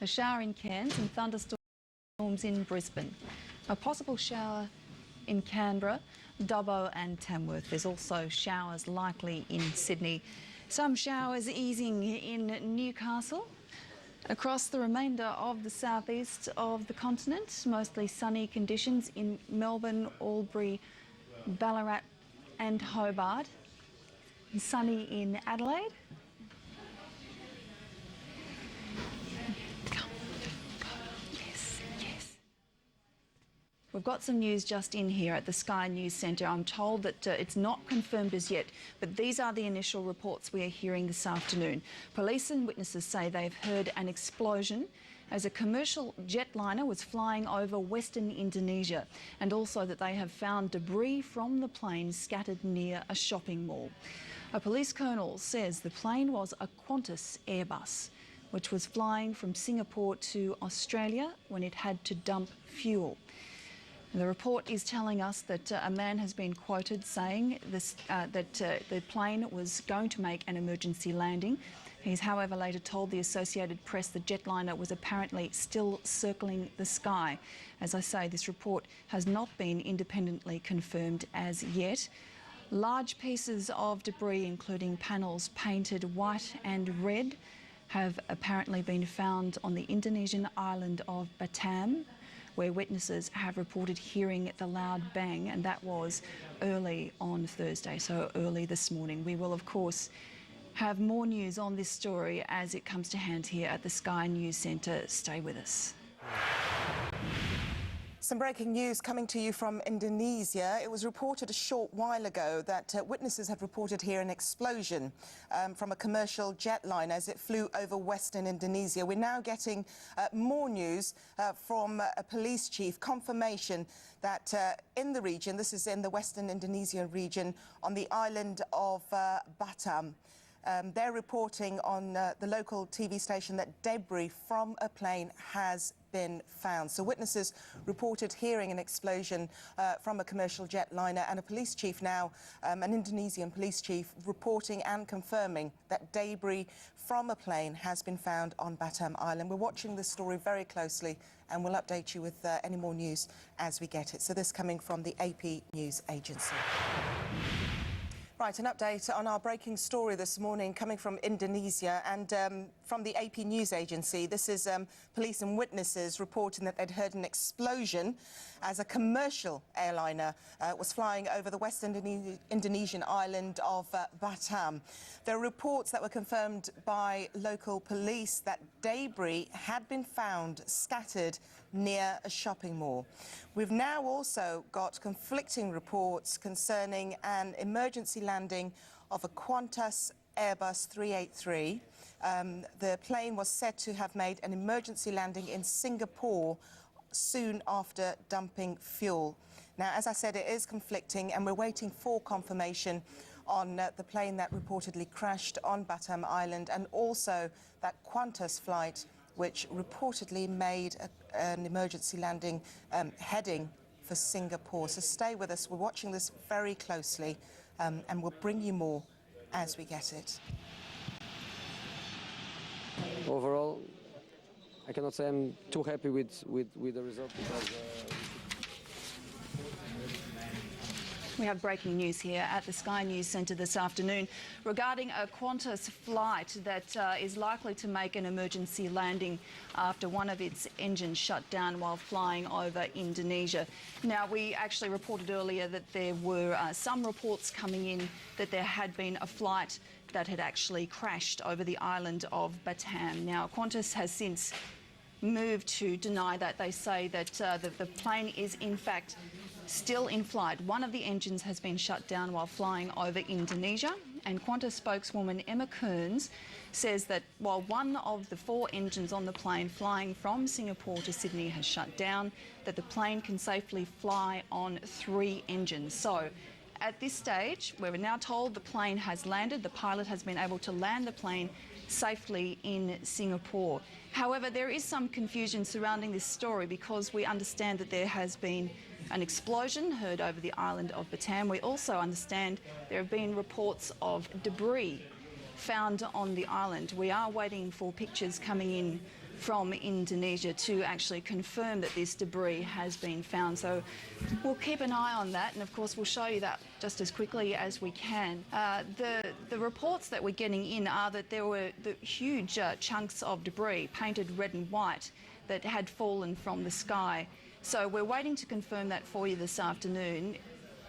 A shower in Cairns and thunderstorms in Brisbane. A possible shower in Canberra, Dubbo and Tamworth. There's also showers likely in Sydney. Some showers easing in Newcastle. Across the remainder of the southeast of the continent, mostly sunny conditions in Melbourne, Albury, Ballarat and Hobart. Sunny in Adelaide. Yes. We've got some news just in here at the Sky News Centre. I'm told that it's not confirmed as yet, but these are the initial reports we are hearing this afternoon. Police and witnesses say they've heard an explosion as a commercial jetliner was flying over Western Indonesia, and also that they have found debris from the plane scattered near a shopping mall. A police colonel says the plane was a Qantas Airbus, which was flying from Singapore to Australia when it had to dump fuel. The report is telling us that a man has been quoted saying that the plane was going to make an emergency landing. He's, however, later told the Associated Press the jetliner was apparently still circling the sky. As I say, this report has not been independently confirmed as yet. Large pieces of debris, including panels painted white and red, have apparently been found on the Indonesian island of Batam, where witnesses have reported hearing the loud bang, and that was early on Thursday, so early this morning. We will, of course, have more news on this story as it comes to hand here at the Sky News Centre. Stay with us. Some breaking news coming to you from Indonesia. It was reported a short while ago that witnesses have reported here an explosion from a commercial jetliner as it flew over Western Indonesia. We're now getting more news from a police chief, confirmation that in the region, this is in the Western Indonesia region on the island of Batam, they're reporting on the local TV station that debris from a plane has been found. So witnesses reported hearing an explosion from a commercial jetliner, and a police chief now, an Indonesian police chief, reporting and confirming that debris from a plane has been found on Batam Island. We're watching this story very closely and we'll update you with any more news as we get it. So this coming from the AP News Agency. Right, an update on our breaking story this morning coming from Indonesia and from the AP News Agency. This is police and witnesses reporting that they'd heard an explosion as a commercial airliner was flying over the Western Indonesian island of Batam. There are reports that were confirmed by local police that debris had been found scattered near a shopping mall. We've now also got conflicting reports concerning an emergency landing of a Qantas Airbus 383. The plane was said to have made an emergency landing in Singapore soon after dumping fuel. Now, as I said, it is conflicting and we're waiting for confirmation on the plane that reportedly crashed on Batam Island and also that Qantas flight which reportedly made an emergency landing heading for Singapore. So stay with us. We're watching this very closely and we'll bring you more as we get it. Overall, I cannot say I'm too happy with the result because We have breaking news here at the Sky News Centre this afternoon regarding a Qantas flight that is likely to make an emergency landing after one of its engines shut down while flying over Indonesia. Now, we actually reported earlier that there were some reports coming in that there had been a flight that had actually crashed over the island of Batam. Now, Qantas has since moved to deny that. They say that the plane is in fact still in flight. One of the engines has been shut down while flying over Indonesia, and Qantas spokeswoman Emma Kearns says that while one of the 4 engines on the plane flying from Singapore to Sydney has shut down, that the plane can safely fly on 3 engines. So at this stage, we're now told the plane has landed. The pilot has been able to land the plane safely in Singapore. However, there is some confusion surrounding this story because we understand that there has been an explosion heard over the island of Batam. We also understand there have been reports of debris found on the island. We are waiting for pictures coming in from Indonesia to actually confirm that this debris has been found. So we'll keep an eye on that, and of course we'll show you that just as quickly as we can. The reports that we're getting in are that there were the huge chunks of debris painted red and white that had fallen from the sky. So we're waiting to confirm that for you this afternoon.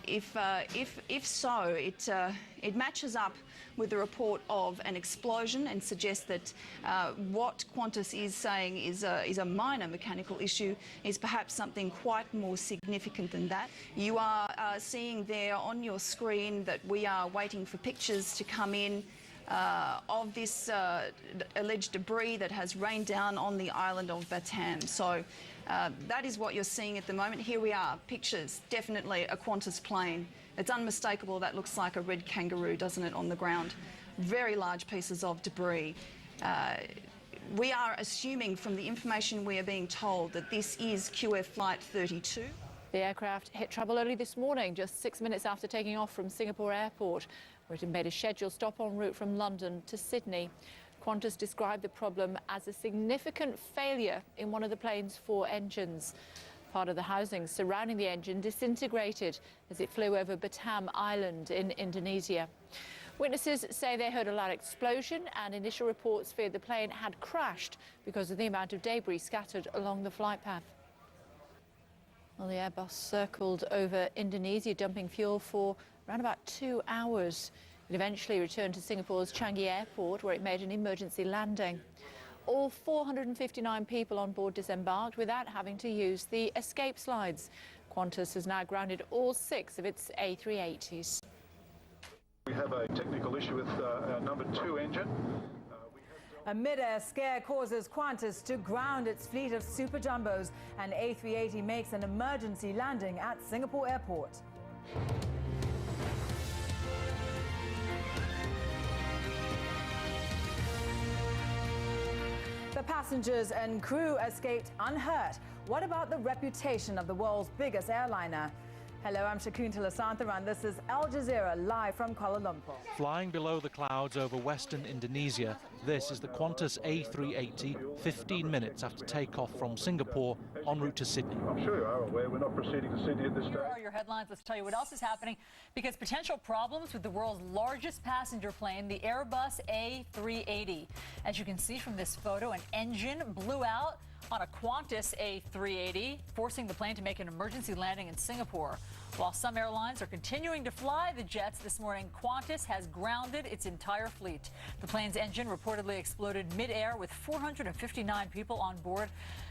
If so, it matches up with the report of an explosion and suggests that what Qantas is saying is a minor mechanical issue is perhaps something quite more significant than that. You are seeing there on your screen that we are waiting for pictures to come in of this alleged debris that has rained down on the island of Batam. So that is what you're seeing at the moment. Here we are, pictures, definitely a Qantas plane. It's unmistakable. That looks like a red kangaroo, doesn't it, on the ground? Very large pieces of debris. We are assuming from the information we are being told that this is QF Flight 32. The aircraft hit trouble early this morning, just 6 minutes after taking off from Singapore Airport, where it had made a scheduled stop en route from London to Sydney. Qantas described the problem as a significant failure in one of the plane's 4 engines. Part of the housing surrounding the engine disintegrated as it flew over Batam Island in Indonesia. Witnesses say they heard a loud explosion, and initial reports feared the plane had crashed because of the amount of debris scattered along the flight path. Well, the Airbus circled over Indonesia, dumping fuel for around about 2 hours. It eventually returned to Singapore's Changi Airport, where it made an emergency landing. All 459 people on board disembarked without having to use the escape slides. Qantas has now grounded all 6 of its A380s. We have a technical issue with our number 2 engine. A mid-air scare causes Qantas to ground its fleet of super jumbos, and A380 makes an emergency landing at Singapore Airport. The passengers and crew escaped unhurt. What about the reputation of the world's biggest airliner? Hello, I'm Shakunta Lasantha, and this is Al Jazeera live from Kuala Lumpur. Flying below the clouds over western Indonesia, this is the Qantas A380, 15 minutes after takeoff from Singapore en route to Sydney. I'm sure you are aware we're not proceeding to Sydney at this stage. Here are your headlines. Let's tell you what else is happening, because potential problems with the world's largest passenger plane, the Airbus A380. As you can see from this photo, an engine blew out on a Qantas A380, forcing the plane to make an emergency landing in Singapore. While some airlines are continuing to fly the jets this morning, Qantas has grounded its entire fleet. The plane's engine reportedly exploded mid-air with 459 people on board.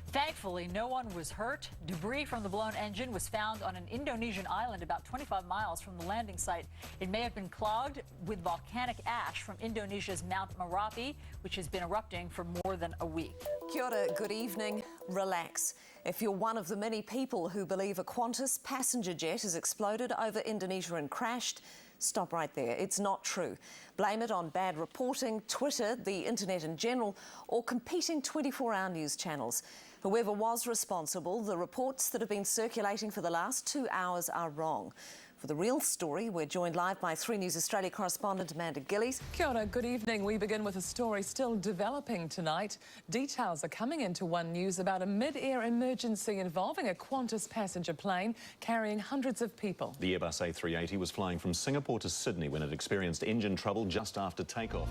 Thankfully, no one was hurt. Debris from the blown engine was found on an Indonesian island about 25 miles from the landing site. It may have been clogged with volcanic ash from Indonesia's Mount Merapi, which has been erupting for more than a week. Kia ora, good evening. Relax. If you're one of the many people who believe a Qantas passenger jet has exploded over Indonesia and crashed, stop right there. It's not true. Blame it on bad reporting, Twitter, the internet in general, or competing 24-hour news channels. Whoever was responsible, the reports that have been circulating for the last 2 hours are wrong. For the real story, we're joined live by 3 News Australia correspondent Amanda Gillies. Kia ora, good evening. We begin with a story still developing tonight. Details are coming into One News about a mid-air emergency involving a Qantas passenger plane carrying hundreds of people. The Airbus A380 was flying from Singapore to Sydney when it experienced engine trouble just after takeoff.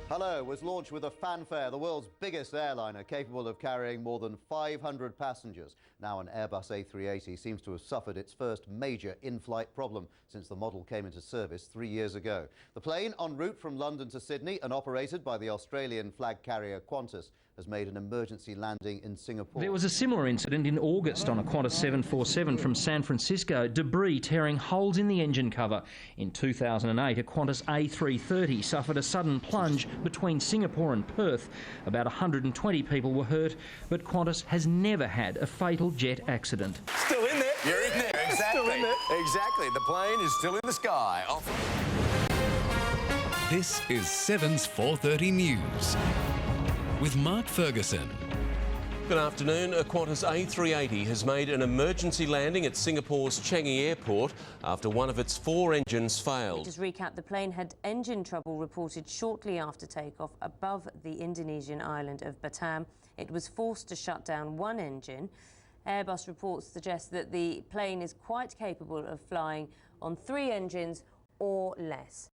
Hello was launched with a fanfare, the world's biggest airliner, capable of carrying more than 500 passengers. Now an Airbus A380 seems to have suffered its first major in-flight problem since the model came into service 3 years ago. The plane, en route from London to Sydney and operated by the Australian flag carrier Qantas, has made an emergency landing in Singapore. There was a similar incident in August on a Qantas 747 from San Francisco, debris tearing holes in the engine cover. In 2008, a Qantas A330 suffered a sudden plunge between Singapore and Perth. About 120 people were hurt, but Qantas has never had a fatal jet accident. Still in there. You're in there, exactly. Still in there. Exactly. The plane is still in the sky. This is 7's 4:30 News with Mark Ferguson. Good afternoon. A Qantas A380 has made an emergency landing at Singapore's Changi Airport after one of its 4 engines failed. Just recap, the plane had engine trouble reported shortly after takeoff above the Indonesian island of Batam. It was forced to shut down one engine. Airbus reports suggest that the plane is quite capable of flying on 3 engines or less.